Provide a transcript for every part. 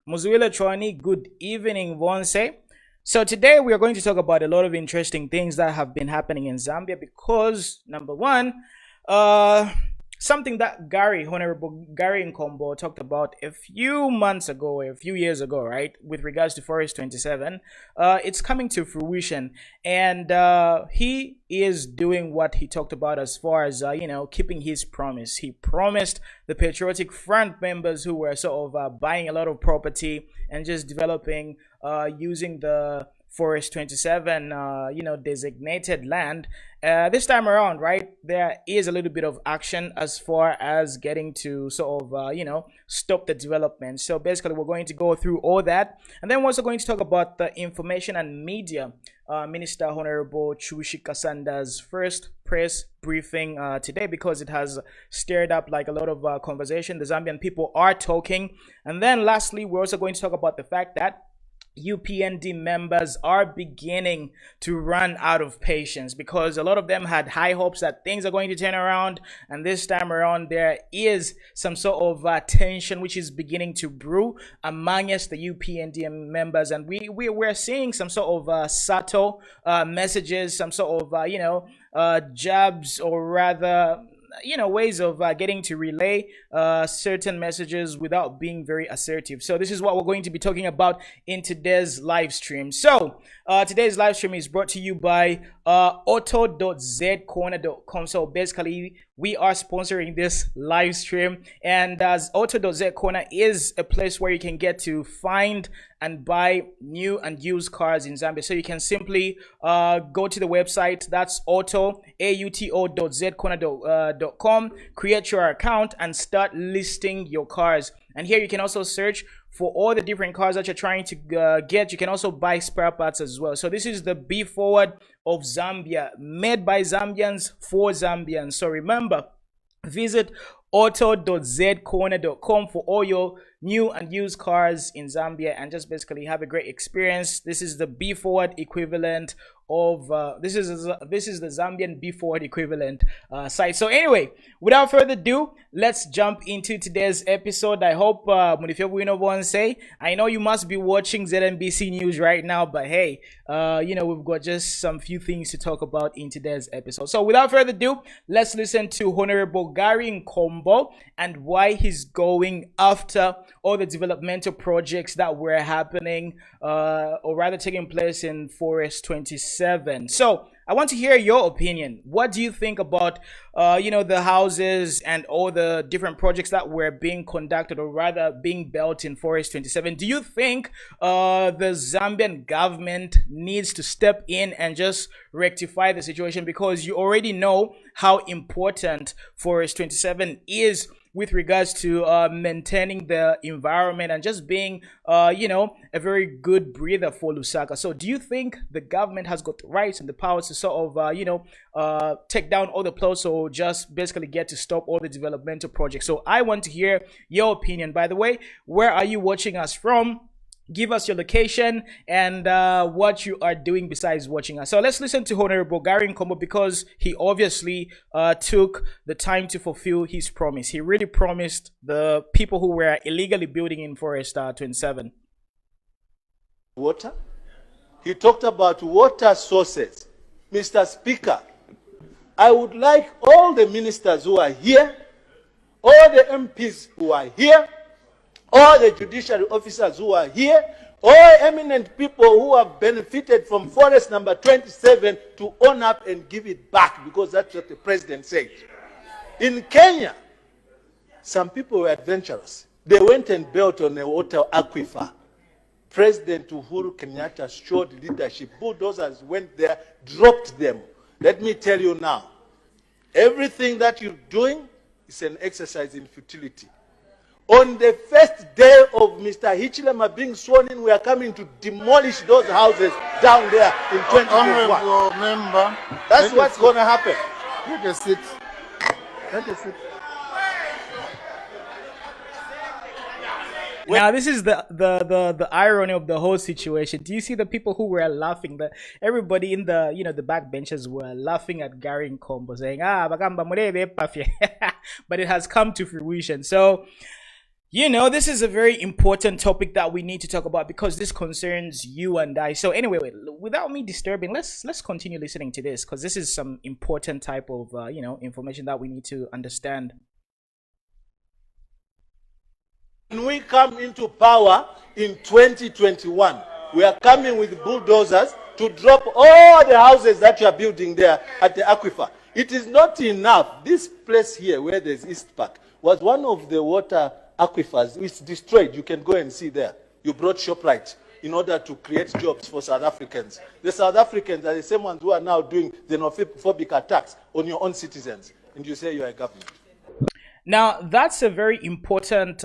Muzuila Chwani, good evening, Vonse. So today we are going to talk about a lot of interesting things that have been happening in Zambia because number one, uh, something that Honorable Garry Nkombo talked about a few months ago, a few years ago, right, with regards to Forest 27, it's coming to fruition, and he is doing what he talked about as far as keeping his promise. He promised the Patriotic Front members who were sort of buying a lot of property and just developing using the Forest 27, designated land. This time around, right, there is a little bit of action as far as getting to sort of, stop the development. So basically, we're going to go through all that. And then we're also going to talk about the Information and Media Minister Honorable Chushi Kasanda's first press briefing today, because it has stirred up like a lot of conversation. The Zambian people are talking. And then lastly, we're also going to talk about the fact that UPND members are beginning to run out of patience, because a lot of them had high hopes that things are going to turn around, and this time around there is some sort of tension which is beginning to brew amongst the UPND members, and we're seeing some sort of subtle messages, some sort of jabs, or rather ways of getting to relay certain messages without being very assertive. So this is what we're going to be talking about in today's live stream. So today's live stream is brought to you by auto.zcorner.com. So basically, we are sponsoring this live stream, and as auto.zcorner is a place where you can get to find and buy new and used cars in Zambia. So you can simply go to the website, that's auto.zcorner.com, create your account and start listing your cars. And here you can also search for all the different cars that you're trying to get. You can also buy spare parts as well. So this is the Be Forward of Zambia, made by Zambians for Zambians. So remember, visit auto.zcorner.com for all your new and used cars in Zambia, and just basically have a great experience. This is the Be Forward equivalent of this is the Zambian Be Forward equivalent site. So anyway, without further ado, let's jump into today's episode. I hope I know you must be watching ZNBC News right now, but hey, we've got just some few things to talk about in today's episode. So without further ado, let's listen to Honorable Garry Nkombo and why he's going after all the developmental projects that were happening, or rather taking place in Forest 27. So I want to hear your opinion. What do you think about, the houses and all the different projects that were being conducted, or rather being built in Forest 27? Do you think the Zambian government needs to step in and just rectify the situation? Because you already know how important Forest 27 is with regards to maintaining the environment and just being, a very good breather for Lusaka. So do you think the government has got the rights and the powers to sort of, take down all the plots, or just basically get to stop all the developmental projects? So I want to hear your opinion. By the way, where are you watching us from? Give us your location and what you are doing besides watching us. So let's listen to Honorable Garry Nkombo, because he obviously took the time to fulfill his promise. He really promised the people who were illegally building in Forest 27. Water. He talked about water sources. Mr. Speaker, I would like all the ministers who are here, all the MPs who are here, all the judiciary officers who are here, all eminent people who have benefited from Forest number 27 to own up and give it back, because that's what the president said. In Kenya, some people were adventurous. They went and built on a water aquifer. President Uhuru Kenyatta showed leadership. Bulldozers went there, dropped them. Let me tell you now, everything that you're doing is an exercise in futility. On the first day of Mr. Hichilema being sworn in, we are coming to demolish those houses down there in 2021. Honorable member, that's what's going to happen. Take a seat. Take a seat. Now this is the irony of the whole situation. Do you see the people who were laughing? Everybody in the the backbenchers were laughing at Garry Nkombo, saying, "Ah, bagamba murebe pafye," but it has come to fruition. So You know, this is a very important topic that we need to talk about because this concerns you and I. So anyway, without me disturbing, let's continue listening to this because this is some important type of information that we need to understand. When we come into power in 2021, we are coming with bulldozers to drop all the houses that you are building there at the aquifer. It is not enough. This place here where there's East Park was one of the water aquifers. It's destroyed. You can go and see there. You brought ShopRite in order to create jobs for South Africans. The South Africans are the same ones who are now doing xenophobic attacks on your own citizens. And you say you are a government. Now, that's a very important,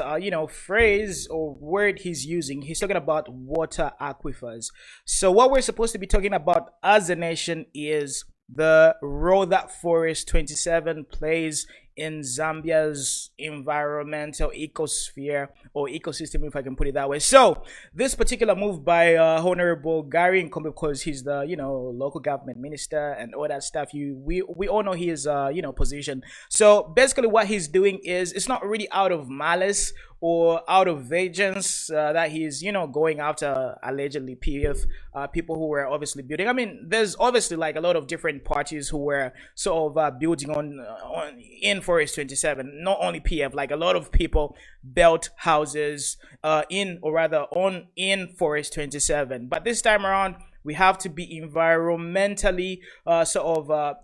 phrase or word he's using. He's talking about water aquifers. So what we're supposed to be talking about as a nation is the role that Forest 27 plays in Zambia's environmental ecosphere or ecosystem, if I can put it that way. So this particular move by Honorable Garry Nkombo, because he's the local government minister and all that stuff. We all know his position. So basically, what he's doing is it's not really out of malice or out of vengeance that he's going after allegedly PF people who were obviously building. I mean, there's obviously like a lot of different parties who were sort of building on in Forest 27. Not only PF, like a lot of people built houses in Forest 27. But this time around, we have to be environmentally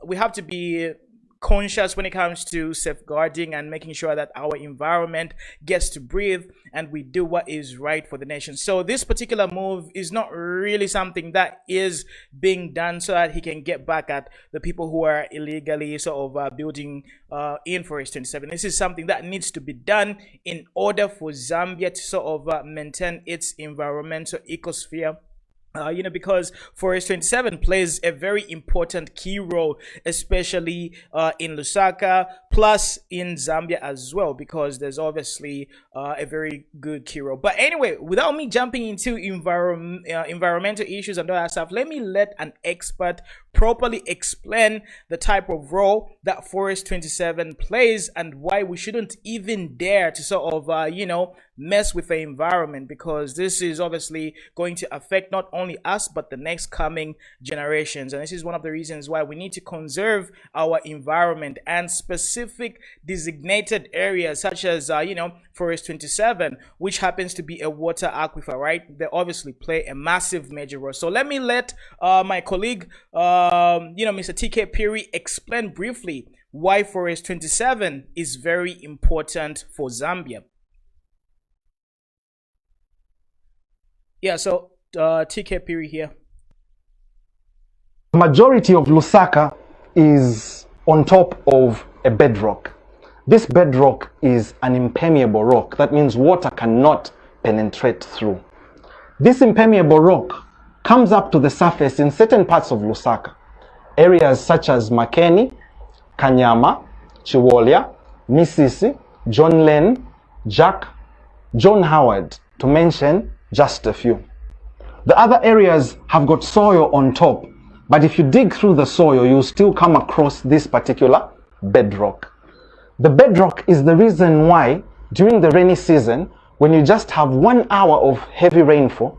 we have to be conscious when it comes to safeguarding and making sure that our environment gets to breathe and we do what is right for the nation. So this particular move is not really something that is being done so that he can get back at the people who are illegally building in Forest 27. This is something that needs to be done in order for Zambia to maintain its environmental ecosphere. Because Forest 27 plays a very important key role, especially in Lusaka, plus in Zambia as well, because there's obviously a very good key role. But anyway, without me jumping into environmental issues and all that stuff, let an expert properly explain the type of role that Forest 27 plays and why we shouldn't even dare to mess with the environment, because this is obviously going to affect not only us but the next coming generations. And this is one of the reasons why we need to conserve our environment, and specific designated areas such as Forest 27, which happens to be a water aquifer, right? They obviously play a massive major role. So let me let my colleague Mr. TK Piri explain briefly why Forest 27 is very important for Zambia. Yeah, so TK Piri here. Majority of Lusaka is on top of a bedrock. This bedrock is an impermeable rock. That means water cannot penetrate through. This impermeable rock comes up to the surface in certain parts of Lusaka. Areas such as Makeni, Kanyama, Chiwolya, Misisi, John Lane, Jack, John Howard, to mention just a few. The other areas have got soil on top, but if you dig through the soil, you'll still come across this particular bedrock. The bedrock is the reason why during the rainy season, when you just have 1 hour of heavy rainfall,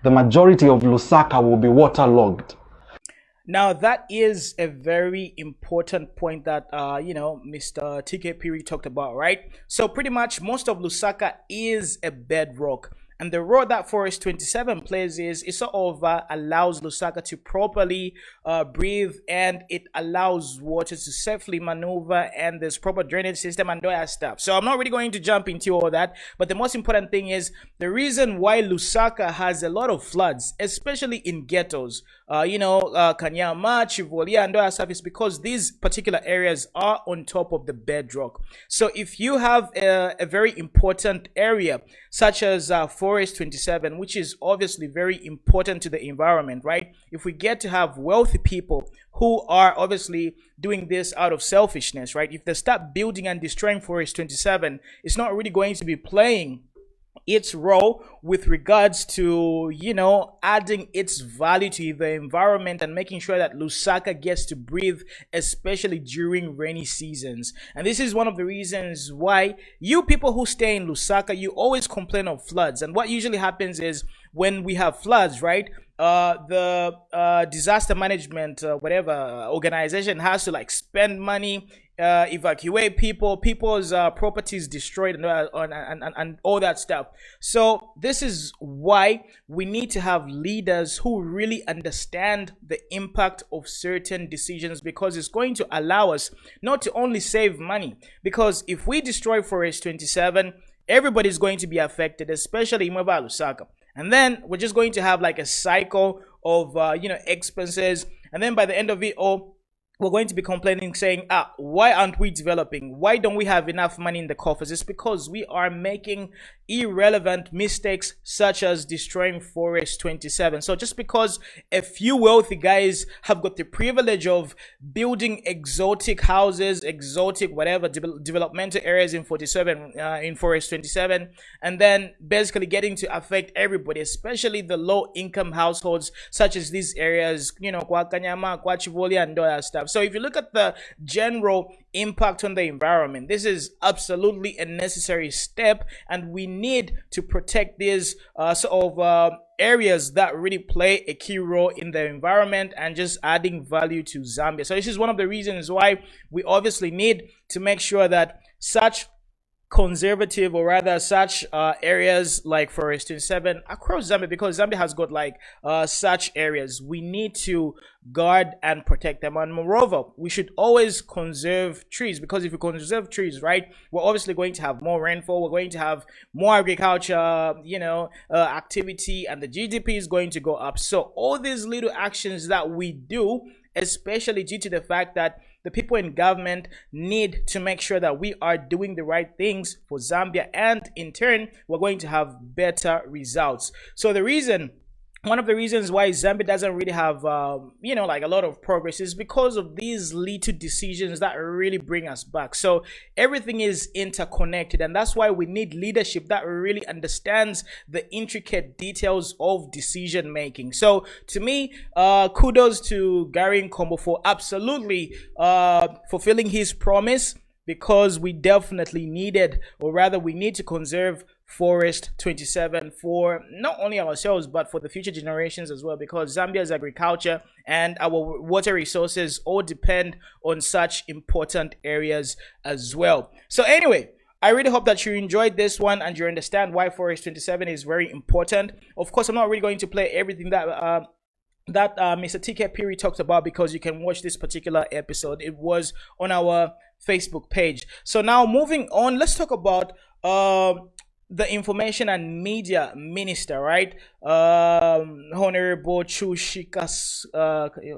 the majority of Lusaka will be waterlogged. Now, that is a very important point that, Mr. TK Piri talked about, right? So pretty much most of Lusaka is a bedrock. And the role that Forest 27 plays is it allows Lusaka to properly breathe, and it allows water to safely maneuver, and there's proper drainage system and all that stuff. So I'm not really going to jump into all that, but the most important thing is the reason why Lusaka has a lot of floods, especially in ghettos, Kanyama, Chivolya, and all that stuff, is because these particular areas are on top of the bedrock. So if you have a very important area such as Forest 27, which is obviously very important to the environment, right? If we get to have wealthy people who are obviously doing this out of selfishness, right? If they start building and destroying Forest 27, it's not really going to be playing its role with regards to, adding its value to the environment and making sure that Lusaka gets to breathe, especially during rainy seasons. And this is one of the reasons why you people who stay in Lusaka, you always complain of floods. And what usually happens is when we have floods, right? The disaster management, whatever organization has to like spend money, evacuate people's properties destroyed, and all that stuff. So this is why we need to have leaders who really understand the impact of certain decisions, because it's going to allow us not to only save money, because if we destroy Forest 27, everybody's going to be affected, especially Imweba Lusaka. And then we're just going to have like a cycle of expenses, and then by the end of it all, we're going to be complaining, saying, why aren't we developing? Why don't we have enough money in the coffers? It's because we are making irrelevant mistakes, such as destroying Forest 27. So just because a few wealthy guys have got the privilege of building exotic houses, exotic whatever developmental areas in in Forest 27, and then basically getting to affect everybody, especially the low income households, such as these areas, Kwa Kanyama, Kwa Chivoli, and all that stuff. So if you look at the general impact on the environment, this is absolutely a necessary step, and we need to protect these areas that really play a key role in the environment and just adding value to Zambia. So this is one of the reasons why we obviously need to make sure that such conservative, or rather such areas like Forest 27 across Zambia, because Zambia has got like such areas, we need to guard and protect them. And moreover, we should always conserve trees, because if we conserve trees, right, we're obviously going to have more rainfall, we're going to have more agriculture, activity, and the GDP is going to go up. So all these little actions that we do, especially due to the fact that the people in government need to make sure that we are doing the right things for Zambia, and in turn, we're going to have better results. So one of the reasons why Zambia doesn't really have, like a lot of progress is because of these little decisions that really bring us back. So everything is interconnected, and that's why we need leadership that really understands the intricate details of decision making. So to me, kudos to Garry Nkombo for absolutely fulfilling his promise, because we definitely needed, or rather we need to conserve Forest 27 for not only ourselves but for the future generations as well, because Zambia's agriculture and our water resources all depend on such important areas as well. So anyway, I really hope that you enjoyed this one and you understand why Forest 27 is very important. Of course, I'm not really going to play everything that Mr. TK Piri talked about, because you can watch this particular episode. It was on our Facebook page. So now moving on, let's talk about the Information and Media Minister, right? Honorable Chushi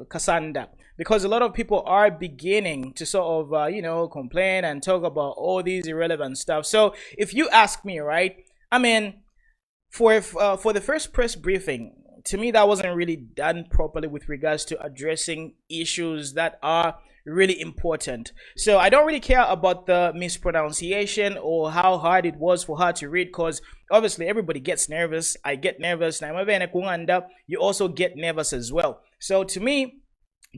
Kasanda. Because a lot of people are beginning to sort of, complain and talk about all these irrelevant stuff. So if you ask me, right, I mean, for the first press briefing, to me, that wasn't really done properly with regards to addressing issues that are really important. So I don't really care about the mispronunciation or how hard it was for her to read, because obviously everybody gets nervous. I get nervous. You also get nervous as well. So to me,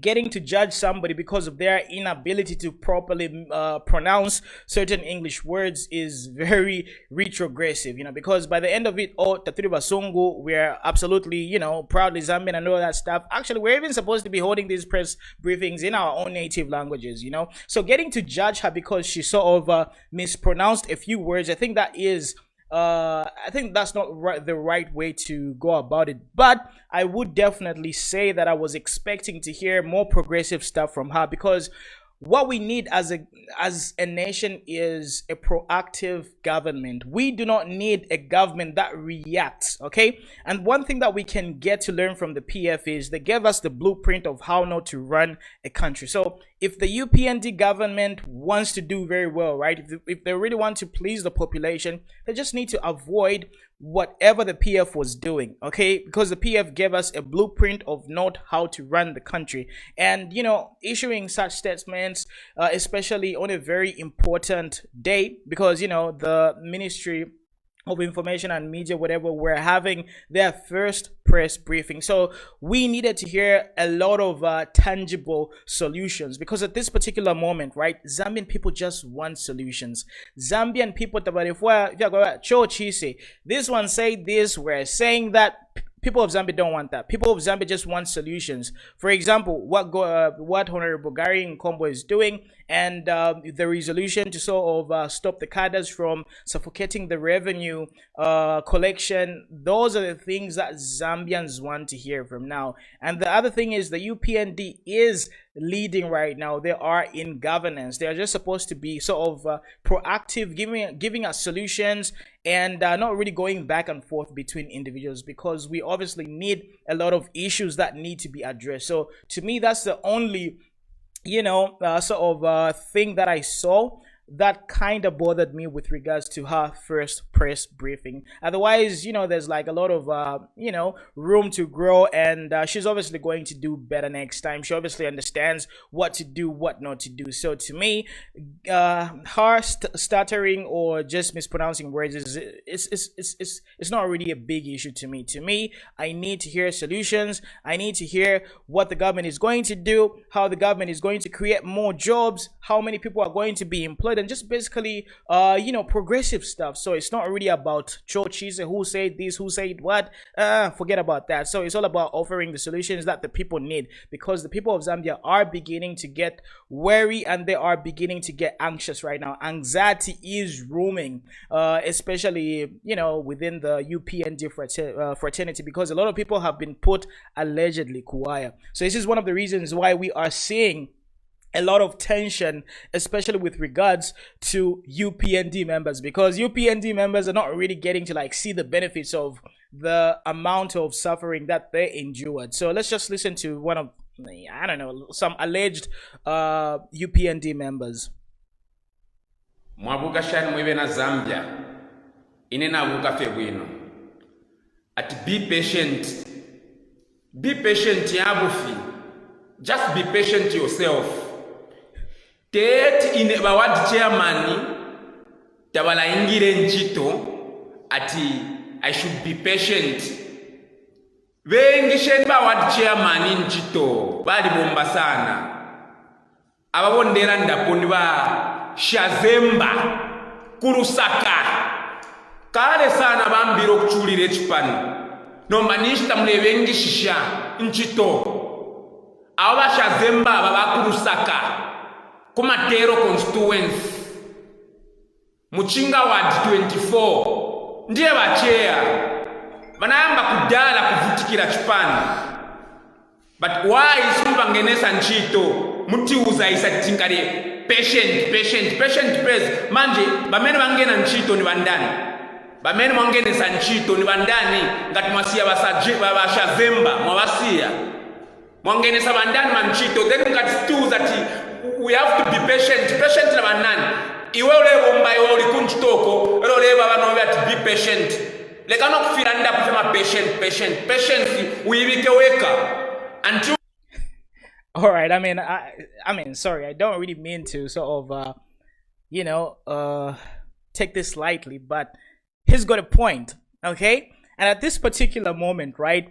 getting to judge somebody because of their inability to properly pronounce certain English words is very retrogressive, because by the end of it all, Taturiba Sungu, we're absolutely, proudly Zambian and all that stuff. Actually, we're even supposed to be holding these press briefings in our own native languages, So getting to judge her because she sort of mispronounced a few words, I think that is I think that's not the right way to go about it. But I would definitely say that I was expecting to hear more progressive stuff from her, because what we need as a nation is a proactive government. We do not need a government that reacts, okay? And one thing that we can get to learn from the PF is they gave us the blueprint of how not to run a country. So if the UPND government wants to do very well, right? If they really want to please the population, they just need to avoid whatever the PF was doing, okay? Because the PF gave us a blueprint of not how to run the country. And, issuing such statements, especially on a very important day, because, the ministry of Information and Media, whatever, were having their first press briefing. So we needed to hear a lot of tangible solutions, because at this particular moment, right, Zambian people just want solutions. Zambian people, this one say this, we're saying that. People of Zambia don't want that. People of Zambia just want solutions. For example, what Honorable Garry Nkombo is doing, and the resolution to sort of stop the cadres from suffocating the revenue collection. Those are the things that Zambians want to hear from now. And the other thing is the UPND is leading right now. They are in governance. They are just supposed to be sort of proactive, giving us solutions, and not really going back and forth between individuals, because we obviously need a lot of issues that need to be addressed. So to me, that's the only sort of thing that I saw that kind of bothered me with regards to her first press briefing. Otherwise, there's like a lot of room to grow, and she's obviously going to do better next time. She obviously understands what to do, what not to do. So to me, her stuttering or just mispronouncing words it's not really a big issue to me. To me, I need to hear solutions. I need to hear what the government is going to do, how the government is going to create more jobs, how many people are going to be employed, and just basically progressive stuff. So it's not really about churches, who said this, who said what. Forget about that. So it's all about offering the solutions that the people need, because the people of Zambia are beginning to get wary, and they are beginning to get anxious right now. Anxiety is rooming, especially within the UPND fraternity, because a lot of people have been put allegedly kuaya. So this is one of the reasons why we are seeing a lot of tension, especially with regards to UPND members, because UPND members are not really getting to see the benefits of the amount of suffering that they endured. So let's just listen to one of, some alleged UPND members. Mwabuka shani mwibe na Zambia ine na buka febwino ati be patient yabufi, just be patient yourself. Tet in bawad chairman tabala ingire nchito ati I should be patient. Vengishen bawad chairman nchito bali bomba sana. Ababondera ndapondi ba Shazemba kurusaka kale sana bambiro kuchulire chipani nomba nishita mlevengishisha nchito aba Shazemba baba kurusaka Kumatero constituency Muchinga ward 24 ndiye bachea banayamba kudala kuvutikira chipani, but why sumbangenesa nchito mutiuza isatinkale patient press manje bamene bangena nchito ni bandani, bamene mwangenesa nchito ni bandani, ngati mwasiya Shazemba mwabasiya mwangenesa bandani manchito, then ngati tuza ati we have to be patient na banani iwe ule bomba iwe uli kunchitoko ero leba bano bati be patient lekano kufira nda kusema patience uyibike weka until all right. I mean sorry, I don't really mean to sort of take this lightly, but he's got a point, okay? And at this particular moment, right,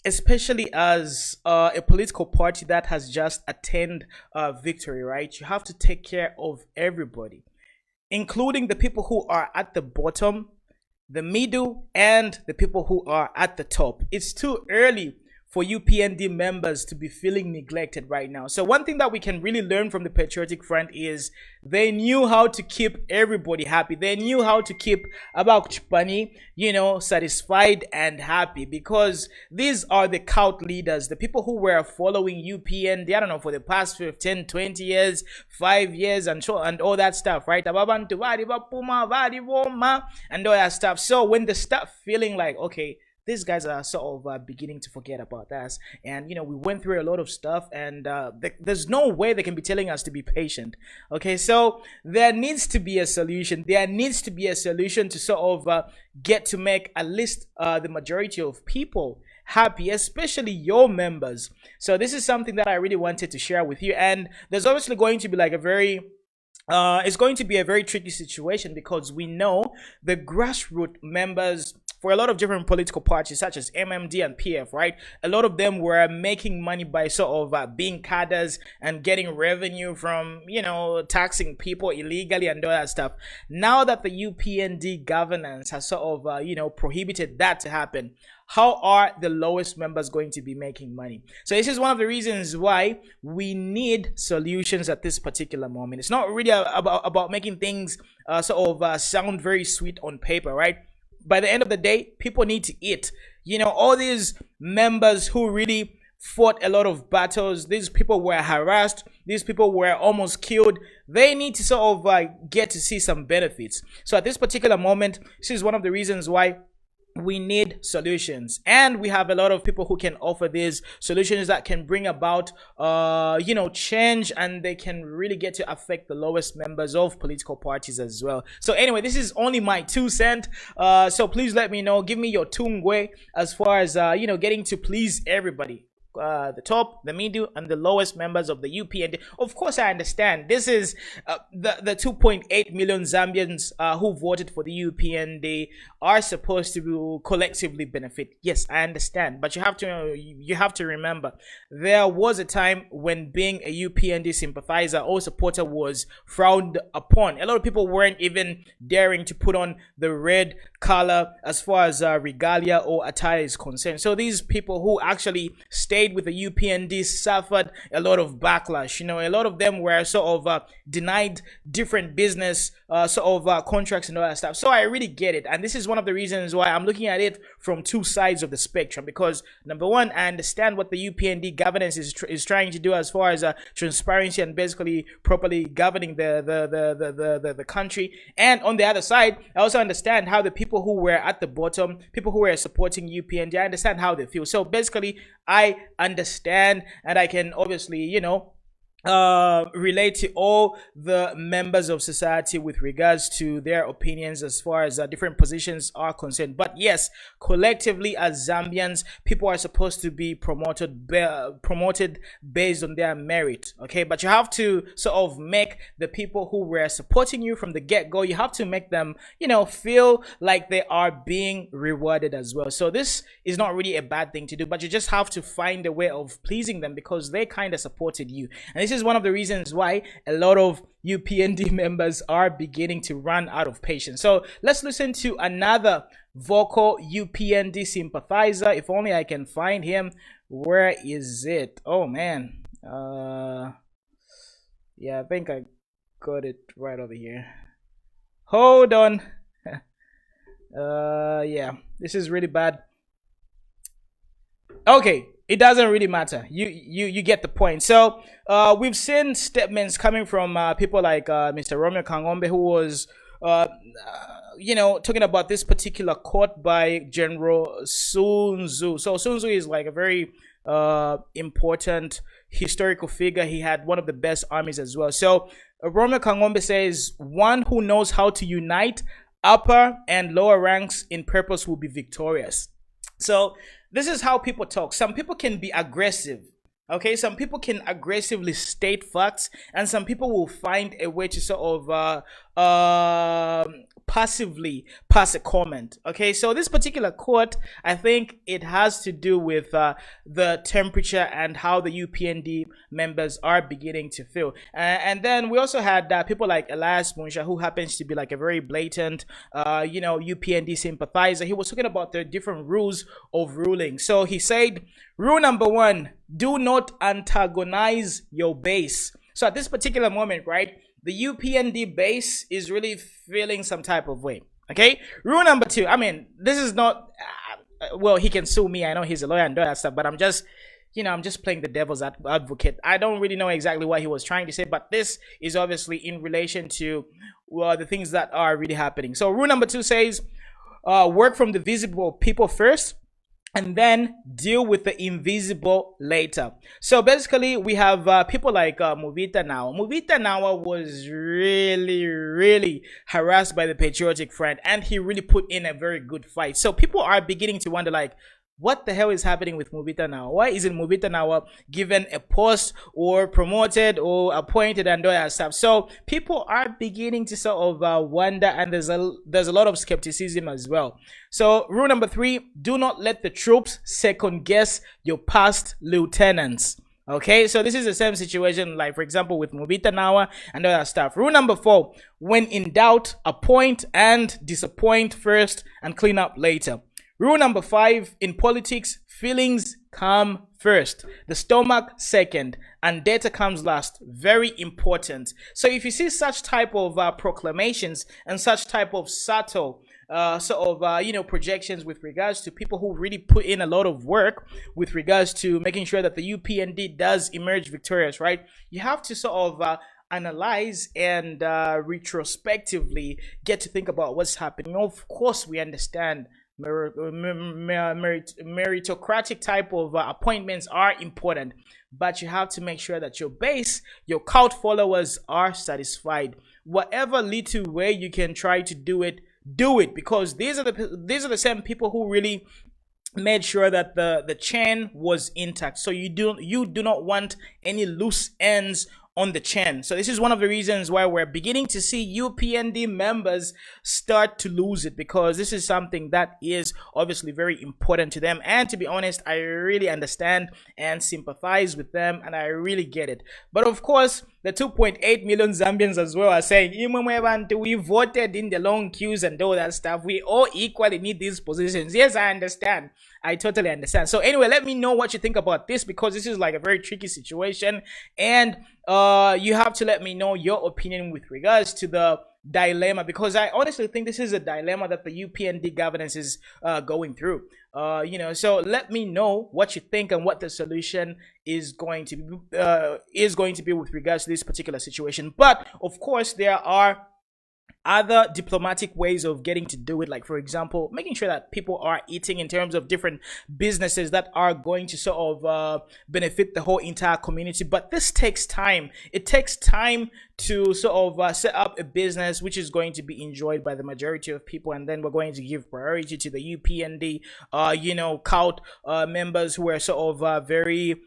especially as a political party that has just attained victory, right, you have to take care of everybody, including the people who are at the bottom, the middle, and the people who are at the top. It's too early for UPND members to be feeling neglected right now. So one thing that we can really learn from the Patriotic Front is they knew how to keep everybody happy. They knew how to keep Abak Chupani, satisfied and happy, because these are the cult leaders, the people who were following UPND, I don't know, for the past 15, 20 years, 5 years, and all that stuff, right? And all that stuff. So when they start feeling like, okay, these guys are sort of beginning to forget about us, and we went through a lot of stuff, and there's no way they can be telling us to be patient. Okay, so there needs to be a solution. There needs to be a solution to sort of get to make at least the majority of people happy, especially your members. So this is something that I really wanted to share with you, and there's obviously going to be like a very it's going to be a very tricky situation because we know the grassroots members for a lot of different political parties such as MMD and PF, right? A lot of them were making money by sort of being cadres and getting revenue from, taxing people illegally and all that stuff. Now that the UPND governance has sort of, prohibited that to happen, how are the lowest members going to be making money? So this is one of the reasons why we need solutions at this particular moment. It's not really about making things sort of sound very sweet on paper, right? By the end of the day, people need to eat. All these members who really fought a lot of battles, these people were harassed, these people were almost killed. They need to sort of get to see some benefits. So at this particular moment, this is one of the reasons why we need solutions, and we have a lot of people who can offer these solutions that can bring about change, and they can really get to affect the lowest members of political parties as well. So anyway, this is only my 2 cents, so please let me know, give me your tungwe as far as getting to please everybody. The top, the middle, and the lowest members of the UPND. Of course, I understand this is the 2.8 million Zambians who voted for the UPND are supposed to collectively benefit. Yes, I understand, but you have to remember there was a time when being a UPND sympathizer or supporter was frowned upon. A lot of people weren't even daring to put on the red color as far as regalia or attire is concerned. So these people who actually stayed with the UPND suffered a lot of backlash. A lot of them were sort of denied different business sort of contracts and all that stuff. So I really get it, and this is one of the reasons why I'm looking at it from 2 sides of the spectrum, because number one, I understand what the UPND governance is trying to do as far as transparency and basically properly governing the country, and on the other side, I also understand how the people who were at the bottom, people who were supporting UPND, I understand how they feel. So basically, I understand, and I can obviously, relate to all the members of society with regards to their opinions as far as different positions are concerned. But yes, collectively as Zambians, people are supposed to be promoted based on their merit, okay? But you have to sort of make the people who were supporting you from the get-go, you have to make them feel like they are being rewarded as well. So this is not really a bad thing to do, but you just have to find a way of pleasing them because they kind of supported you. And this is one of the reasons why a lot of UPND members are beginning to run out of patience. So let's listen to another vocal UPND sympathizer. If only I can find him. Where is it? Oh man. Yeah, I think I got it right over here. Hold on. Yeah, this is really bad. Okay, it doesn't really matter. You get the point. So we've seen statements coming from people like Mr. Romeo Kangombe, who was talking about this particular quote by General Sun Tzu. So Sun Tzu is like a very important historical figure. He had one of the best armies as well. So Romeo Kangombe says, one who knows how to unite upper and lower ranks in purpose will be victorious. So this is how people talk. Some people can be aggressive. Okay, some people can aggressively state facts, and some people will find a way to sort of passively pass a comment. Okay, so this particular quote, I think it has to do with the temperature and how the UPND members are beginning to feel. And then we also had people like Elias Munsha, who happens to be like a very blatant UPND sympathizer. He was talking about the different rules of ruling. So he said, rule number 1, do not antagonize your base. So at this particular moment, right, the UPND base is really feeling some type of way. Okay, rule number 2, I mean, this is not well, he can sue me, I know he's a lawyer and all that stuff, but I'm just playing the devil's advocate. I don't really know exactly what he was trying to say, but this is obviously in relation to the things that are really happening. So rule number 2 says, work from the visible people first, and then deal with the invisible later. So basically, we have people like Movita Nawa. Movita Nawa was really harassed by the Patriotic Front, and he really put in a very good fight. So people are beginning to wonder, like, what the hell is happening with Mubita now? Why isn't Mubita now given a post or promoted or appointed and all that stuff? So people are beginning to sort of wonder, and there's a lot of skepticism as well. So rule number 3, do not let the troops second guess your past lieutenants. Okay, so this is the same situation, like for example with Mubita Nawa and other stuff. Rule number 4, when in doubt, appoint and disappoint first and clean up later. Rule number 5, in politics, feelings come first, the stomach second, and data comes last. Very important. So if you see such type of proclamations and such type of subtle projections with regards to people who really put in a lot of work with regards to making sure that the UPND does emerge victorious, right? You have to sort of analyze and retrospectively get to think about what's happening. Of course, we understand meritocratic type of appointments are important, but you have to make sure that your base, your cult followers are satisfied. Whatever little way you can try to do it, because these are the same people who really made sure that the chain was intact. So you do not want any loose ends on the chain. So this is one of the reasons why we're beginning to see UPND members start to lose it, because this is something that is obviously very important to them. And to be honest, I really understand and sympathize with them, and I really get it. But of course, the 2.8 million Zambians as well are saying, we voted in the long queues and all that stuff. We all equally need these positions. Yes, I understand. I totally understand. So anyway, let me know what you think about this, because this is like a very tricky situation, and you have to let me know your opinion with regards to the dilemma, because I honestly think this is a dilemma that the UPND governance is going through. So let me know what you think and what the solution is going to be with regards to this particular situation. But of course, there are other diplomatic ways of getting to do it, like for example making sure that people are eating in terms of different businesses that are going to sort of benefit the whole entire community. But this takes time. It takes time to sort of set up a business which is going to be enjoyed by the majority of people, and then we're going to give priority to the UPND cult members who are sort of very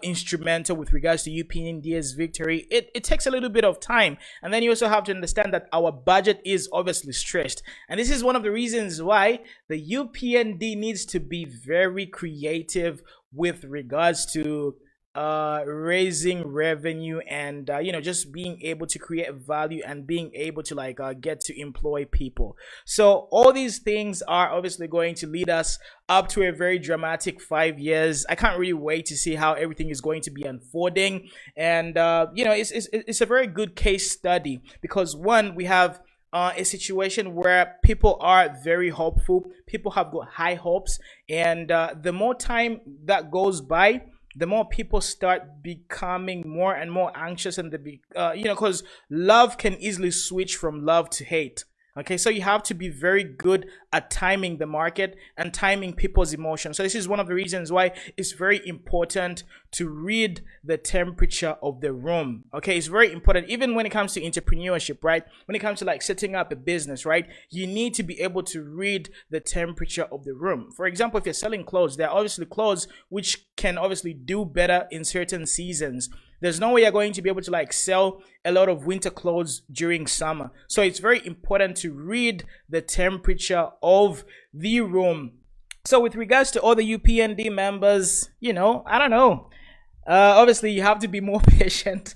instrumental with regards to UPND's victory. It takes a little bit of time, and then you also have to understand that our budget is obviously stretched, and this is one of the reasons why the UPND needs to be very creative with regards to raising revenue and just being able to create value and being able to get to employ people. So all these things are obviously going to lead us up to a very dramatic 5 years. I can't really wait to see how everything is going to be unfolding, and it's a very good case study, because one, we have a situation where people are very hopeful, people have got high hopes, and the more time that goes by, the more people start becoming more and more anxious, and because love can easily switch from love to hate. Okay, so you have to be very good at timing the market and timing people's emotions. So this is one of the reasons why it's very important to read the temperature of the room. Okay, it's very important, even when it comes to entrepreneurship, right? When it comes to setting up a business, right? You need to be able to read the temperature of the room. For example, if you're selling clothes, there are obviously clothes which can obviously do better in certain seasons. There's no way you're going to be able to sell a lot of winter clothes during summer. So it's very important to read the temperature of the room. So with regards to all the UPND members, I don't know. Obviously, you have to be more patient.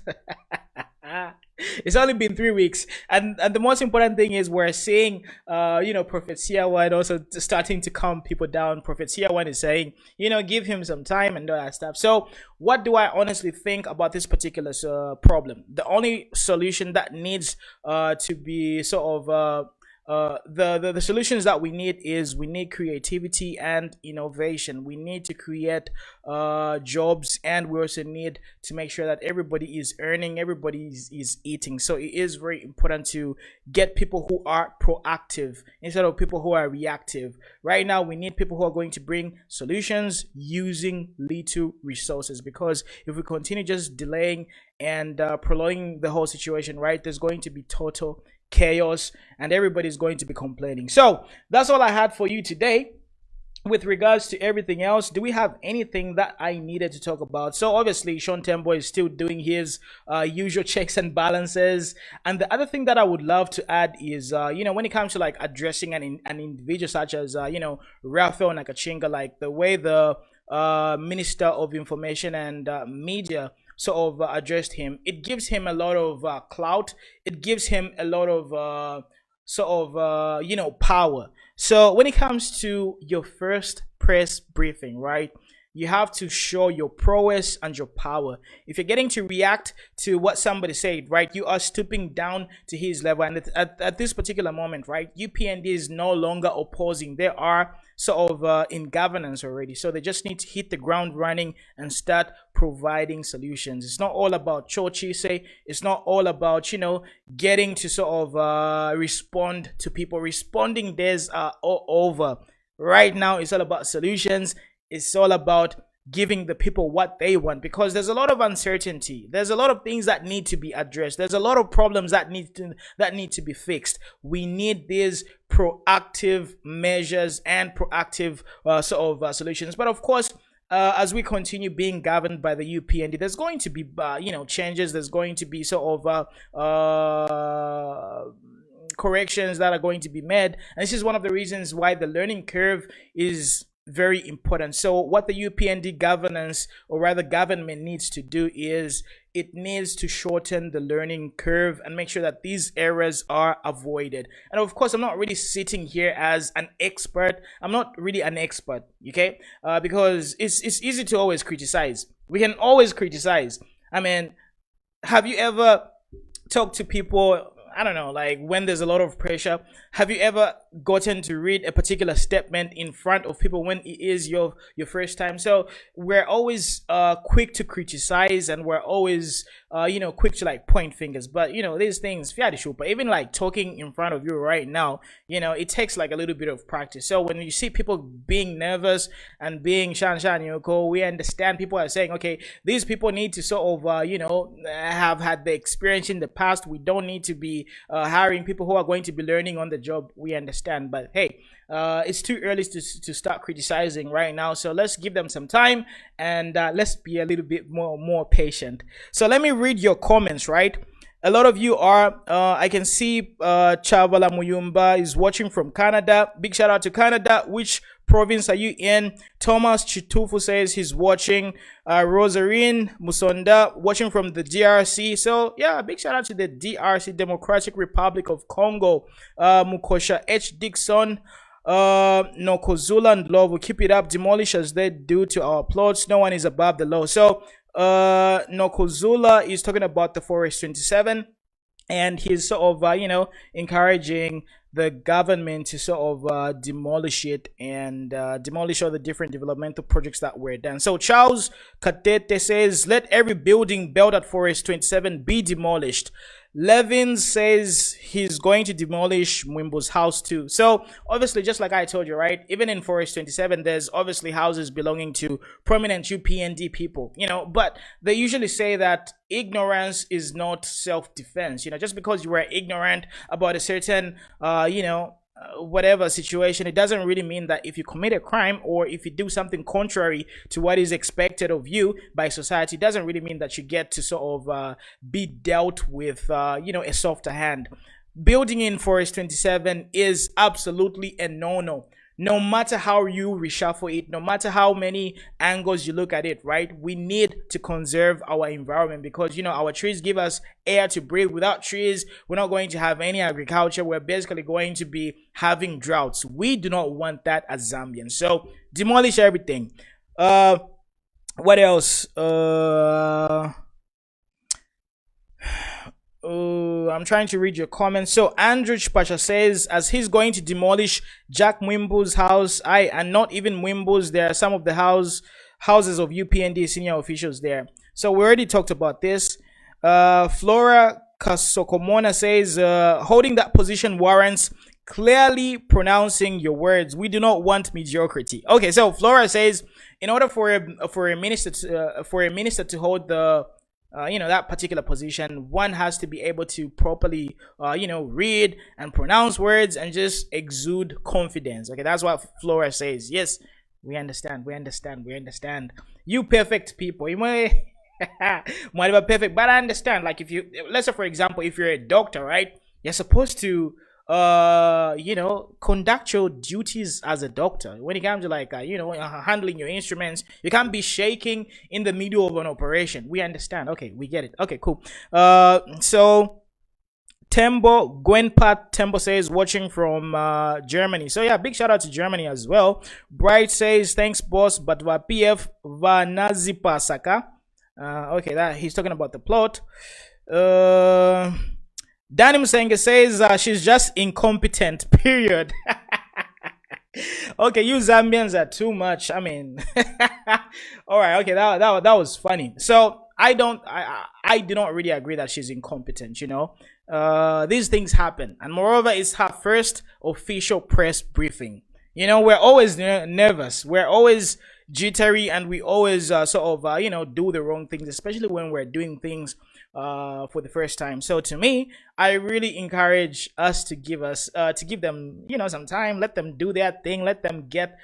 It's only been 3 weeks, and the most important thing is we're seeing Prophet Siawan also starting to calm people down. Prophet Siawan is saying, give him some time and all that stuff. So what do I honestly think about this particular problem? The only solution that needs to be sort of the solutions that we need creativity and innovation. We need to create jobs, and we also need to make sure that everybody is earning, everybody is eating. So it is very important to get people who are proactive instead of people who are reactive. Right now we need people who are going to bring solutions using little resources, because if we continue just delaying and prolonging the whole situation, right, there's going to be total chaos and everybody's going to be complaining. So that's all I had for you today. with regards to everything else, do we have anything that I needed to talk about? So obviously, Sean Tembo is still doing his usual checks and balances. And the other thing that I would love to add is, when it comes to like addressing an individual such as, Raphael Nakachinga, like the way the Minister of Information and Media sort of addressed him, it gives him a lot of clout. It gives him a lot of power. So when it comes to your first press briefing, right, you have to show your prowess and your power. If you're getting to react to what somebody said, right, you are stooping down to his level. And at this particular moment, right, UPND is no longer opposing. They are sort of in governance already. So they just need to hit the ground running and start providing solutions. It's not all about Chochise. It's not all about, getting to sort of respond to people. Responding days are all over. Right now, it's all about solutions. It's all about giving the people what they want, because there's a lot of uncertainty. There's a lot of things that need to be addressed. There's a lot of problems that need to be fixed. We need these proactive measures and proactive solutions. But of course, as we continue being governed by the UPND, there's going to be changes. There's going to be sort of corrections that are going to be made, and this is one of the reasons why the learning curve is very important. So what the UPND governance, or rather government, needs to do is it needs to shorten the learning curve and make sure that these errors are avoided. And of course, I'm not really sitting here as an expert. I'm not really an expert, okay? Because it's easy to always criticize. We can always criticize. I mean, have you ever talked to people, I don't know, like when there's a lot of pressure? Have you ever gotten to read a particular statement in front of people when it is your first time? So we're always quick to criticize, and we're always quick to like point fingers. But these things, but even like talking in front of you right now, it takes like a little bit of practice. So when you see people being nervous and being shan, we understand people are saying, okay, these people need to sort of have had the experience in the past. We don't need to be hiring people who are going to be learning on the job. We understand, but hey, it's too early to start criticizing right now. So let's give them some time, and let's be a little bit more patient. So let me read your comments, right? A lot of you are, I can see Chavala Muyumba is watching from Canada. Big shout out to Canada. Which province are you in? Thomas Chitufu says he's watching. Rosarine Musonda watching from the DRC. So yeah, big shout out to the DRC, Democratic Republic of Congo. Mukosha H. Dixon. Nokozula and Love, keep it up. Demolish as they do to our plots. No one is above the law. So Nokozula is talking about the Forest 27, and he's sort of encouraging the government to sort of demolish it and demolish all the different developmental projects that were done. So Charles Katete says, let every building built at Forest 27 be demolished. Levin says he's going to demolish Mwimbo's house too. So obviously, just like I told you, right, even in Forest 27, there's obviously houses belonging to prominent UPND people, but they usually say that ignorance is not self-defense. Just because you were ignorant about a certain whatever situation, it doesn't really mean that if you commit a crime or if you do something contrary to what is expected of you by society, it doesn't really mean that you get to sort of be dealt with a softer hand. Building in Forest 27 is absolutely a no-no. No matter how you reshuffle it, no matter how many angles you look at it, right? We need to conserve our environment because, our trees give us air to breathe. Without trees, we're not going to have any agriculture. We're basically going to be having droughts. We do not want that as Zambians. So demolish everything. What else? I'm trying to read your comments. So Andrew Chpacha says, as he's going to demolish Jack Mwimbu's house, and not even Mwimbu's, there are some of the houses of UPND senior officials there. So we already talked about this. Flora Kasokomona says, holding that position warrants clearly pronouncing your words. We do not want mediocrity. Okay, so Flora says, in order for a minister to hold the that particular position, one has to be able to properly read and pronounce words and just exude confidence. Okay, that's what Flora says. Yes, We understand. We understand. We understand. You perfect people. You might might be perfect, but I understand. Like if you, let's say for example, if you're a doctor, right? You're supposed to conduct your duties as a doctor when it comes to like handling your instruments. You can't be shaking in the middle of an operation. We understand. Okay, we get it. Okay, cool. So Tembo says watching from Germany. So yeah, big shout out to Germany as well. Bright says thanks boss, but va PF vanazipa saka. Okay, that he's talking about the plot. Danny Musenga says she's just incompetent, period. Okay, you Zambians are too much. I mean, all right, okay, that was funny. So I do not really agree that she's incompetent. These things happen, and moreover, it's her first official press briefing. We're always nervous, we're always jittery, and we always do the wrong things, especially when we're doing things for the first time. So to me, I really encourage us to give them some time, let them do their thing, let them get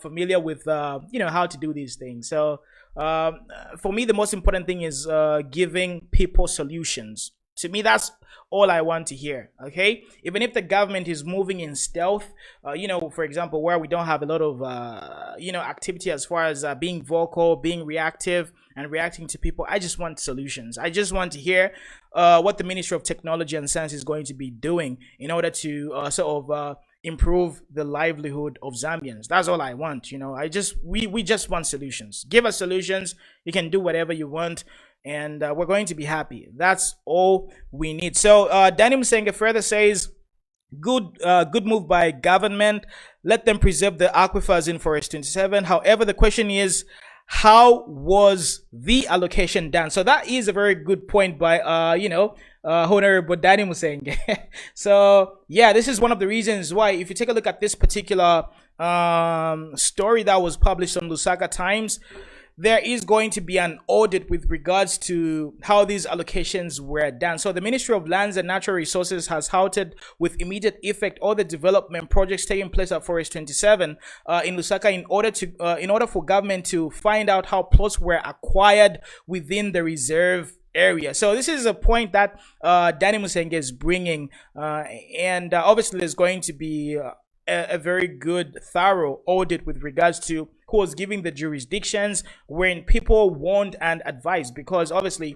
familiar with how to do these things. So for me, the most important thing is giving people solutions. To me, that's all I want to hear. Okay, even if the government is moving in stealth, for example, where we don't have a lot of activity as far as being vocal, being reactive, and reacting to people. I just want solutions. I just want to hear what the Ministry of Technology and Science is going to be doing in order to improve the livelihood of Zambians. That's all I want. We just want solutions. Give us solutions. You can do whatever you want, and we're going to be happy. That's all we need. So Danny Musenga further says, good move by government. Let them preserve the aquifers in Forest 27. However, the question is, how was the allocation done? So that is a very good point by Honorable Danny Musenga. So yeah, this is one of the reasons why, if you take a look at this particular story that was published on Lusaka Times, there is going to be an audit with regards to how these allocations were done. So the Ministry of Lands and Natural Resources has halted with immediate effect all the development projects taking place at Forest 27 in Lusaka in order for government to find out how plots were acquired within the reserve area. So this is a point that Danny Musenga is bringing, and obviously there's going to be a very good, thorough audit with regards to who was giving the jurisdictions, when people warned and advised, because obviously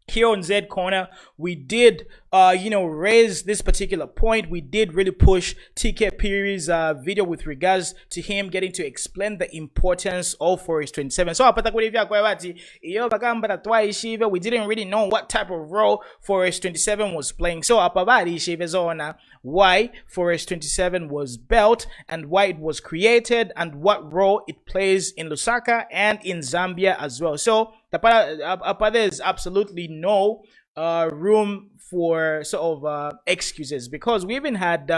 here on Z Corner, we did, raise this particular point. We did really push TK Piri's video with regards to him getting to explain the importance of Forest 27. So, we didn't really know what type of role Forest 27 was playing. So, why Forest 27 was built and why it was created and what role it plays in Lusaka and in Zambia as well. So, there's absolutely no room for excuses, because we even had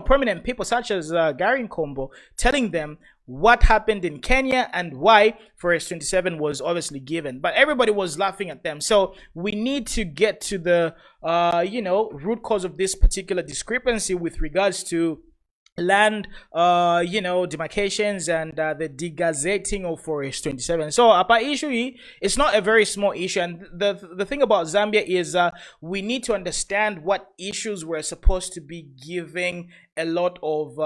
prominent people such as Garry Nkombo telling them what happened in Kenya and why Forest 27 was obviously given, but everybody was laughing at them. So we need to get to the root cause of this particular discrepancy with regards to land demarcations and the degazetting of Forest 27. So apa issue, it's not a very small issue, and the thing about Zambia is we need to understand what issues we're supposed to be giving a lot of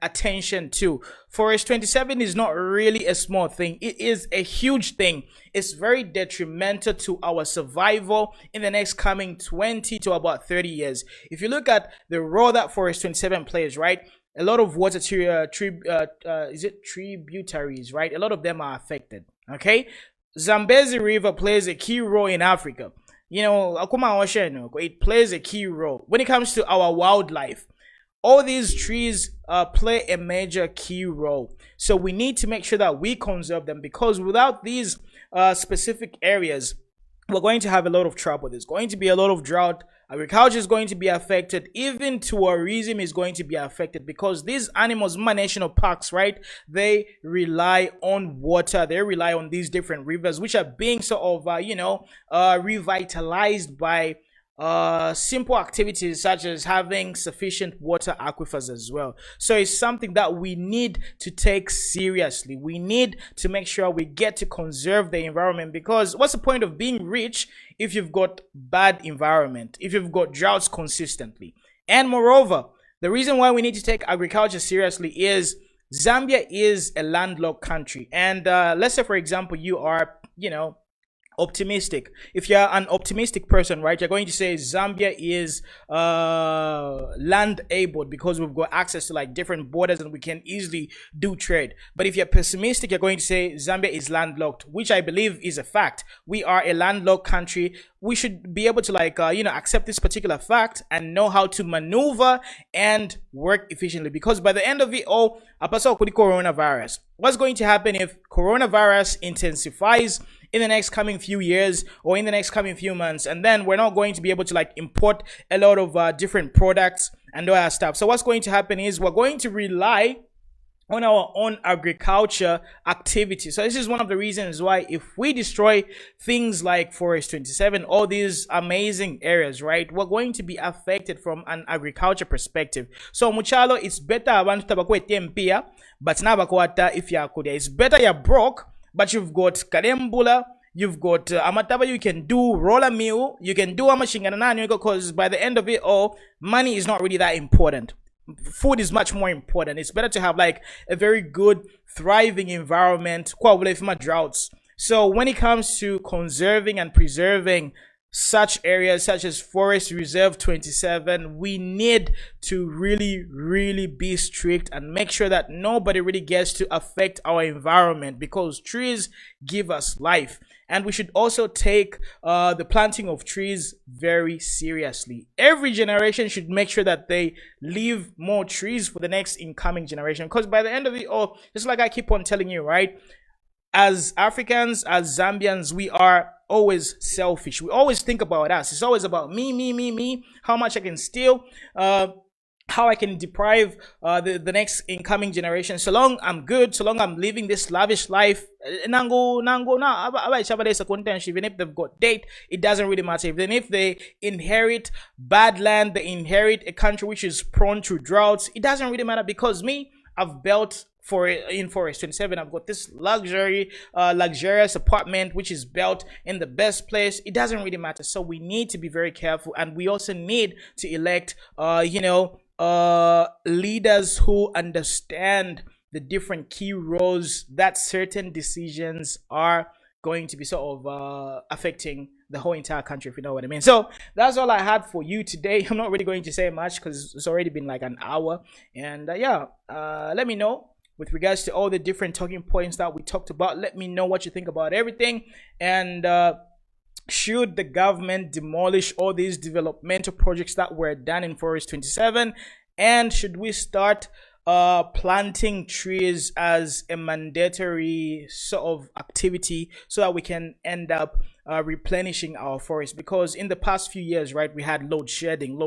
attention to. Forest 27 is not really a small thing. It is a huge thing. It's very detrimental to our survival in the next coming 20 to about 30 years. If you look at the role that Forest 27 plays, right? A lot of water tributaries, right? A lot of them are affected. Okay, Zambezi River plays a key role in Africa. It plays a key role when it comes to our wildlife. All these trees play a major key role. So we need to make sure that we conserve them, because without these specific areas, we're going to have a lot of trouble. There's going to be a lot of drought. Agriculture is going to be affected. Even tourism is going to be affected, because these animals, national parks, right? They rely on water. They rely on these different rivers, which are being revitalized by simple activities such as having sufficient water aquifers as well. So it's something that we need to take seriously. We need to make sure we get to conserve the environment, because what's the point of being rich if you've got bad environment, if you've got droughts consistently? And moreover, the reason why we need to take agriculture seriously is Zambia is a landlocked country. And let's say, for example, you are, optimistic. If you're an optimistic person, right, you're going to say Zambia is land able because we've got access to like different borders and we can easily do trade. But if you're pessimistic, you're going to say Zambia is landlocked, which I believe is a fact. We are a landlocked country. We should be able to like accept this particular fact and know how to maneuver and work efficiently, because by the end of it all, coronavirus, what's going to happen if coronavirus intensifies in the next coming few years or in the next coming few months, and then we're not going to be able to like import a lot of different products and all that stuff? So what's going to happen is we're going to rely on our own agriculture activity. So this is one of the reasons why if we destroy things like Forest 27, all these amazing areas, right, we're going to be affected from an agriculture perspective. So muchalo, it's better abantu tabakwete mpia, but nabakwata if ya kudia. It's better you're broke, but you've got kalembula, you've got amataba, you can do roller mill, you can do amashinganana, because by the end of it all, money is not really that important. Food is much more important. It's better to have like a very good, thriving environment, droughts. So when it comes to conserving and preserving such areas such as Forest Reserve 27, we need to really be strict and make sure that nobody really gets to affect our environment, because trees give us life. And we should also take the planting of trees very seriously. Every generation should make sure that they leave more trees for the next incoming generation, because by the end of it all, just like I keep on telling you, right, as Africans, as Zambians, we are always selfish. We always think about us. It's always about me, how much I can steal, how I can deprive the next incoming generation. So long I'm good, so long I'm living this lavish life, even if they've got date, it doesn't really matter. Even if they inherit bad land, they inherit a country which is prone to droughts, it doesn't really matter, because me, I've built in Forest 27, I've got this luxurious apartment which is built in the best place. It doesn't really matter. So we need to be very careful, and we also need to elect leaders who understand the different key roles that certain decisions are going to be sort of affecting the whole entire country, if you know what I mean. So that's all I had for you today. I'm not really going to say much because it's already been like an hour. And let me know with regards to all the different talking points that we talked about. Let me know what you think about everything. And should the government demolish all these developmental projects that were done in Forest 27? And should we start planting trees as a mandatory sort of activity so that we can end up replenishing our forest? Because in the past few years, right, we had load shedding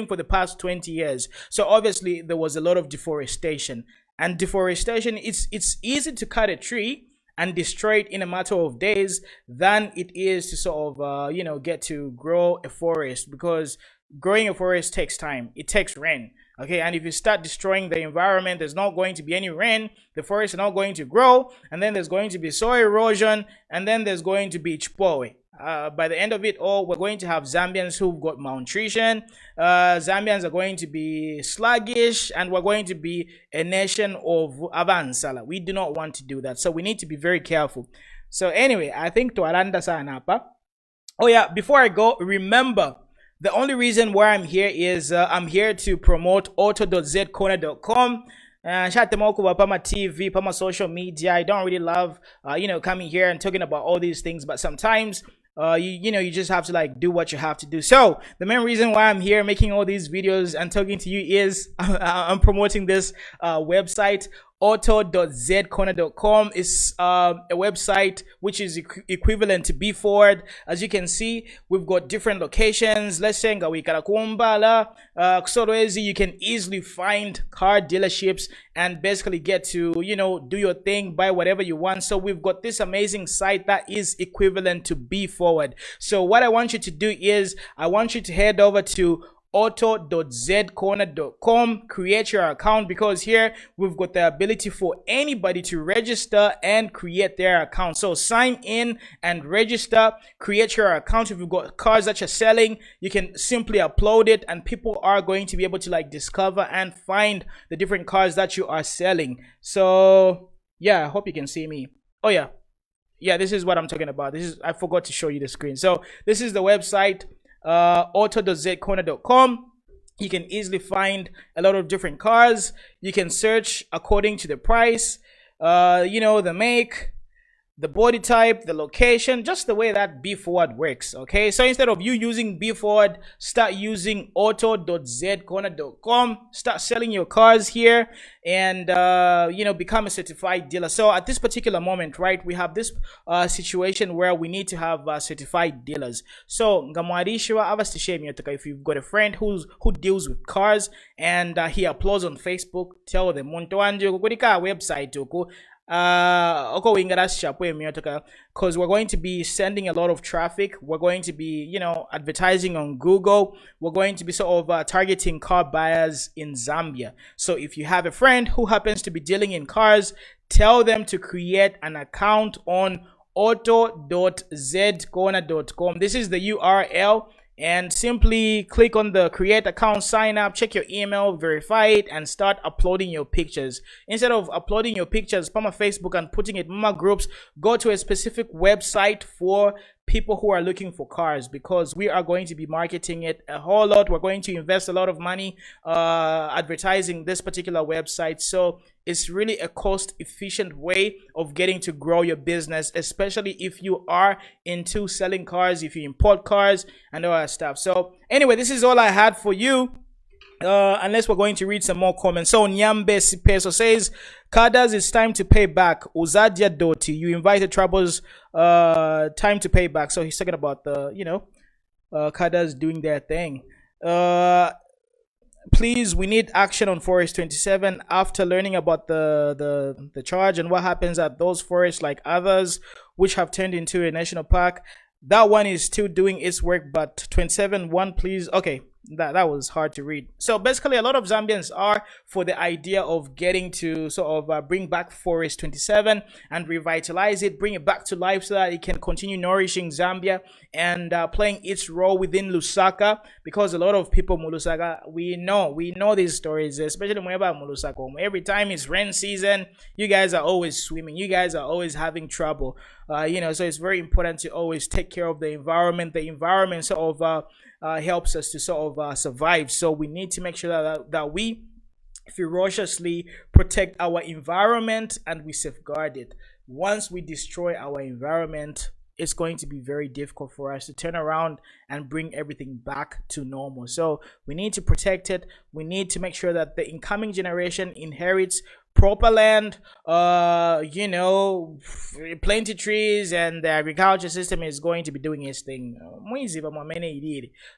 for the past 20 years. So obviously there was a lot of deforestation. And deforestation, it's easy to cut a tree and destroy it in a matter of days than it is to sort of get to grow a forest, because growing a forest takes time. It takes rain. Okay, and if you start destroying the environment, there's not going to be any rain, the forest is not going to grow, and then there's going to be soil erosion, and then there's going to be chipoe. By the end of it all, we're going to have Zambians who've got malnutrition. Zambians are going to be sluggish, and we're going to be a nation of avansala. We do not want to do that, so we need to be very careful. So anyway, I think to Aranda Sanapa. Oh yeah, before I go, remember, the only reason why I'm here is I'm here to promote auto.zcorner.com. Chat them all about Pama TV, Pama social media. I don't really love, coming here and talking about all these things, but sometimes, you just have to like do what you have to do. So the main reason why I'm here making all these videos and talking to you is I'm promoting this website, auto.zcorner.com is a website which is equivalent to B Forward. As you can see, we've got different locations. Let's say Kumbala, Kusolwezi. You can easily find car dealerships and basically get to, do your thing, buy whatever you want. So we've got this amazing site that is equivalent to B Forward. So what I want you to do is I want you to head over to auto.zcorner.com, create your account, because here we've got the ability for anybody to register and create their account. So sign in and register, create your account. If you've got cars that you're selling, you can simply upload it and people are going to be able to discover and find the different cars that you are selling. So yeah, I hope you can see me. Oh yeah, this is what I'm talking about. I forgot to show you the screen. So this is the website, auto.zcorner.com. You can easily find a lot of different cars. You can search according to the price, the make, the body type, the location, just the way that B Forward works. Okay, so instead of you using B Forward, start using auto.zcorner.com. Start selling your cars here and become a certified dealer. So at this particular moment, right, we have this situation where we need to have certified dealers. So if you've got a friend who deals with cars and he uploads on Facebook, tell them website because we're going to be sending a lot of traffic. We're going to be advertising on Google. We're going to be sort of targeting car buyers in Zambia. So if you have a friend who happens to be dealing in cars, tell them to create an account on auto.zcorner.com. This is the URL, and simply click on the create account, sign up, check your email, verify it, and start uploading your pictures. Instead of uploading your pictures from Facebook and putting it in my groups, go to a specific website for people who are looking for cars, because we are going to be marketing it a whole lot. We're going to invest a lot of money advertising this particular website. So it's really a cost efficient way of getting to grow your business, especially if you are into selling cars, if you import cars and all that stuff. So anyway, this is all I had for you. Unless we're going to read some more comments. So Nyambe Sipeso says, Kadas, it's time to pay back. Uzadia Doti, you invited troubles, time to pay back. So he's talking about the, Kadas doing their thing. Please, we need action on Forest 27 after learning about the charge and what happens at those forests like others which have turned into a national park. That one is still doing its work, but 27-1, please. Okay. That was hard to read. So basically, a lot of Zambians are for the idea of getting to sort of bring back Forest 27 and revitalize it, bring it back to life so that it can continue nourishing Zambia and playing its role within Lusaka, because a lot of people in Lusaka, we know these stories, especially Lusaka. Every time it's rain season, you guys are always swimming, you guys are always having trouble, so it's very important to always take care of the environment. The environment sort of helps us to sort of survive. So we need to make sure that we ferociously protect our environment and we safeguard it. Once we destroy our environment, it's going to be very difficult for us to turn around and bring everything back to normal. So we need to protect it. We need to make sure that the incoming generation inherits proper land, plenty trees, and the agriculture system is going to be doing its thing.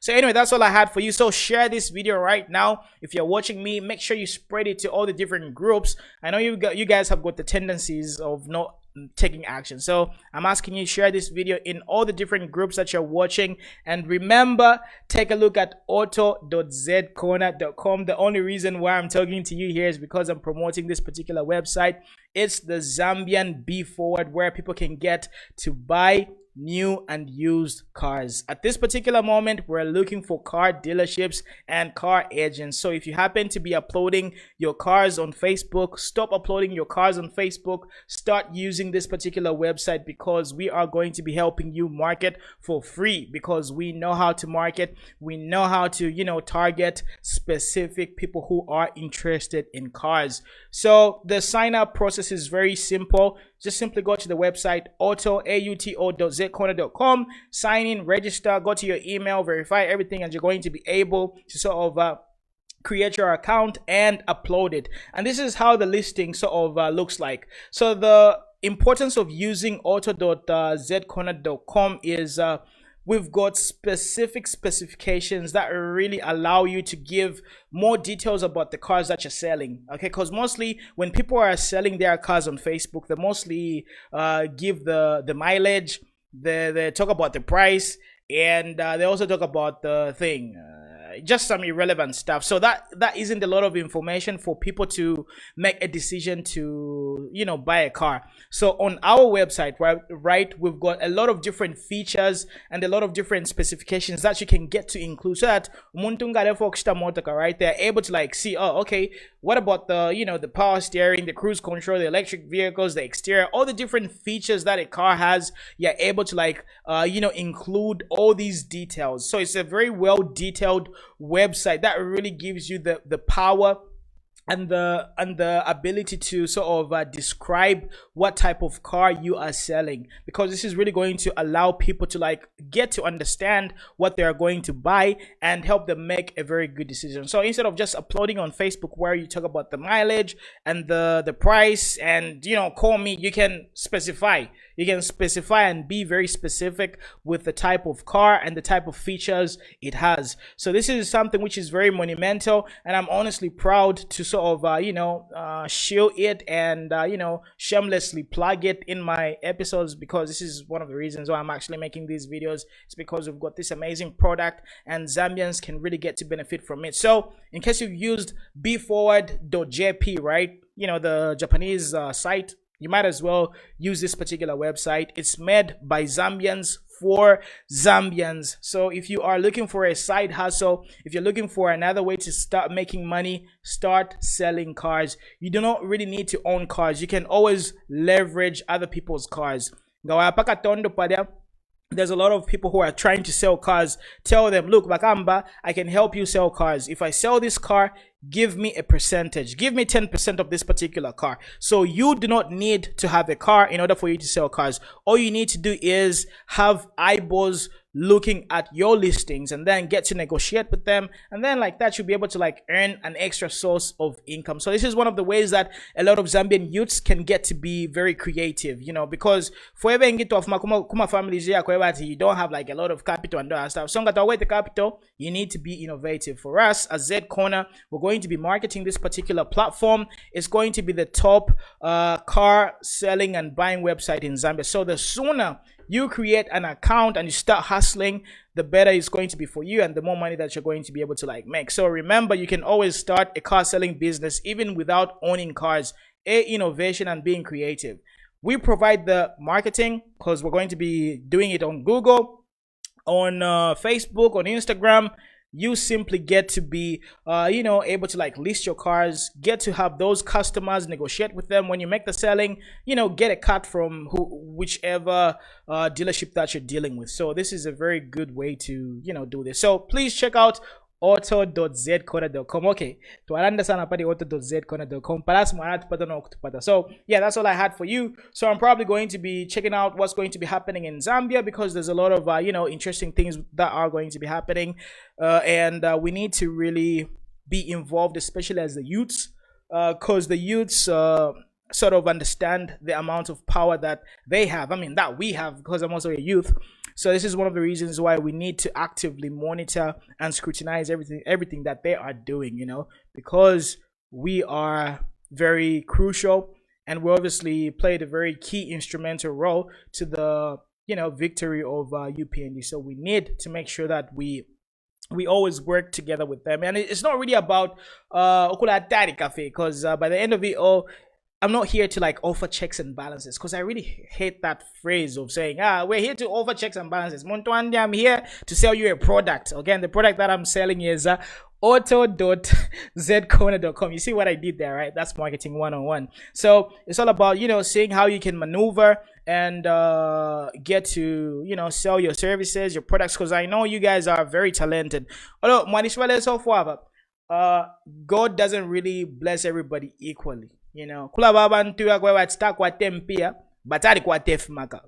So anyway, that's all I had for you. So share this video right now. If you're watching me, make sure you spread it to all the different groups. I know you guys have got the tendencies of not taking action, so I'm asking you to share this video in all the different groups that you're watching. And remember, take a look at auto.zcorner.com. The only reason why I'm talking to you here is because I'm promoting this particular website. It's the Zambian B Forward, where people can get to buy new and used cars. At this particular moment, we're looking for car dealerships and car agents. So if you happen to be uploading your cars on Facebook, stop uploading your cars on Facebook. Start using this particular website, because we are going to be helping you market for free, because we know how to market. We know how to target specific people who are interested in cars. So the sign up process is very simple. Just simply go to the website auto.zcorner.com, sign in, register, go to your email, verify everything, and you're going to be able to sort of create your account and upload it. And this is how the listing sort of looks like. So the importance of using auto.zcorner.com is we've got specific specifications that really allow you to give more details about the cars that you're selling. Okay, because mostly when people are selling their cars on Facebook, they mostly give the mileage, they talk about the price, and they also talk about the thing, just some irrelevant stuff. So that isn't a lot of information for people to make a decision to, you know, buy a car. So on our website, right, we've got a lot of different features and a lot of different specifications that you can get to include, so that right, they're able to like see, oh, okay, what about the, you know, the power steering, the cruise control, the electric vehicles, the exterior, all the different features that a car has. You're able to like you know, include all these details. So it's a very well detailed website that really gives you the power and the ability to sort of describe what type of car you are selling, because this is really going to allow people to like get to understand what they are going to buy and help them make a very good decision. So instead of just uploading on Facebook where you talk about the mileage and the price and, you know, call me, you can specify and be very specific with the type of car and the type of features it has. So this is something which is very monumental, and I'm honestly proud to sort of you know, show it and you know, shamelessly plug it in my episodes, because this is one of the reasons why I'm actually making these videos. It's because we've got this amazing product and Zambians can really get to benefit from it. So in case you've used bforward.jp, right, you know, the Japanese site, you might as well use this particular website. It's made by Zambians for Zambians. So if you are looking for a side hustle, if you're looking for another way to start making money, start selling cars. You do not really need to own cars. You can always leverage other people's cars. There's a lot of people who are trying to sell cars. Tell them, look, Bakamba, I can help you sell cars. If I sell this car, give me a percentage. Give me 10% of this particular car. So you do not need to have a car in order for you to sell cars. All you need to do is have eyeballs looking at your listings and then get to negotiate with them, and then like that you'll be able to like earn an extra source of income. So this is one of the ways that a lot of Zambian youths can get to be very creative, you know, because for ever in of kuma families here, you don't have like a lot of capital and that stuff. So with the capital, you need to be innovative. For us as Z Corner, we're going to be marketing this particular platform. It's going to be the top car selling and buying website in Zambia. So the sooner you create an account and you start hustling, the better it's going to be for you and the more money that you're going to be able to like make. So remember, you can always start a car selling business even without owning cars. Innovation and being creative. We provide the marketing because we're going to be doing it on Google, on Facebook, on Instagram. You simply get to be you know, able to like list your cars, get to have those customers, negotiate with them. When you make the selling, you know, get a cut from whichever dealership that you're dealing with. So this is a very good way to, you know, do this. So please check out auto.zcorner.com. Okay, to understand auto.zcorner.com. So yeah, that's all I had for you. So I'm probably going to be checking out what's going to be happening in Zambia, because there's a lot of you know, interesting things that are going to be happening, and we need to really be involved, especially as the youths, because the youths sort of understand the amount of power that they have. I mean, that we have, because I'm also a youth. So this is one of the reasons why we need to actively monitor and scrutinize everything that they are doing, you know, because we are very crucial and we obviously played a very key instrumental role to the, you know, victory of UPND. So we need to make sure that we always work together with them. And it's not really about Okula Tari Cafe, because by the end of it all, I'm not here to like offer checks and balances, because I really hate that phrase of saying, we're here to offer checks and balances. Montwandi, I'm here to sell you a product. Again, the product that I'm selling is auto.zcorner.com. You see what I did there, right? That's marketing 101. So it's all about, you know, seeing how you can maneuver and get to, you know, sell your services, your products, because I know you guys are very talented. Although God doesn't really bless everybody equally. You know,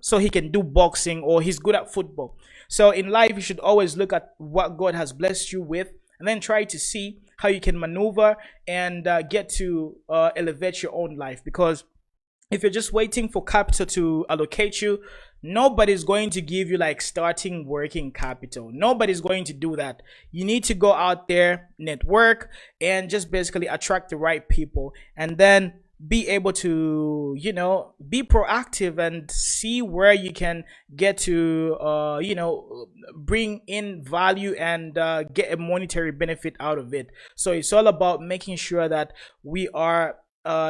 so he can do boxing, or he's good at football. So in life, you should always look at what God has blessed you with and then try to see how you can maneuver and get to elevate your own life. Because if you're just waiting for capital to allocate you, nobody's going to give you like starting working capital. Nobody's going to do that. You need to go out there, network, and just basically attract the right people, and then be able to, you know, be proactive and see where you can get to, you know, bring in value and get a monetary benefit out of it. So it's all about making sure that we are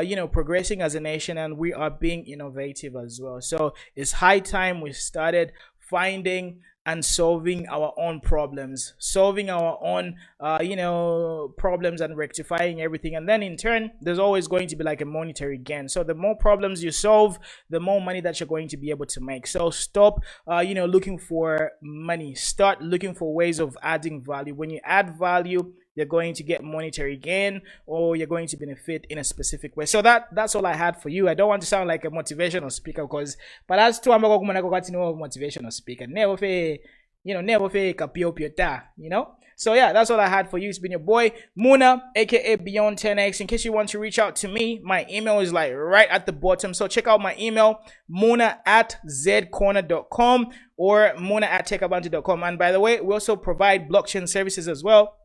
you know, progressing as a nation, and we are being innovative as well. So it's high time we started finding and solving our own problems, solving our own you know, problems, and rectifying everything. And then in turn, there's always going to be like a monetary gain. So the more problems you solve, the more money that you're going to be able to make. So stop you know, looking for money. Start looking for ways of adding value. When you add value, you're going to get monetary gain, or you're going to benefit in a specific way. So that's all I had for you. I don't want to sound like a motivational speaker, because but that's too, I'm not going to motivational speaker. Never fe, you know, never fe kapiopia, you know. So yeah, that's all I had for you. It's been your boy Muna, aka Beyond 10x. In case you want to reach out to me, my email is like right at the bottom. So check out my email, muna@zcorner.com or muna@takeabantu.com. And by the way, we also provide blockchain services as well.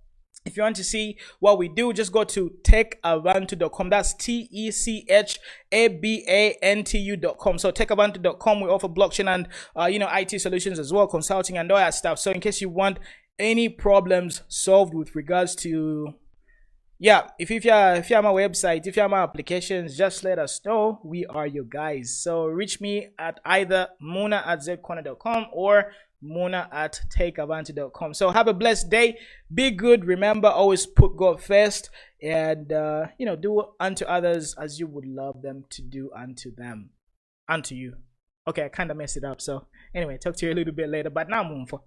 If you want to see what we do, just go to techabantu.com. That's techabantu.com. So techabantu.com, we offer blockchain and you know, IT solutions as well, consulting and all that stuff. So in case you want any problems solved with regards to, yeah, if you have my website, if you have my applications, just let us know. We are your guys. So reach me at either muna@zcorner.com or muna@takeabantu.com. So have a blessed day. Be good. Remember, always put God first, and you know, do unto others as you would love them to do unto them, unto you. Okay, I kind of messed it up. So anyway, talk to you a little bit later, but now I'm moving for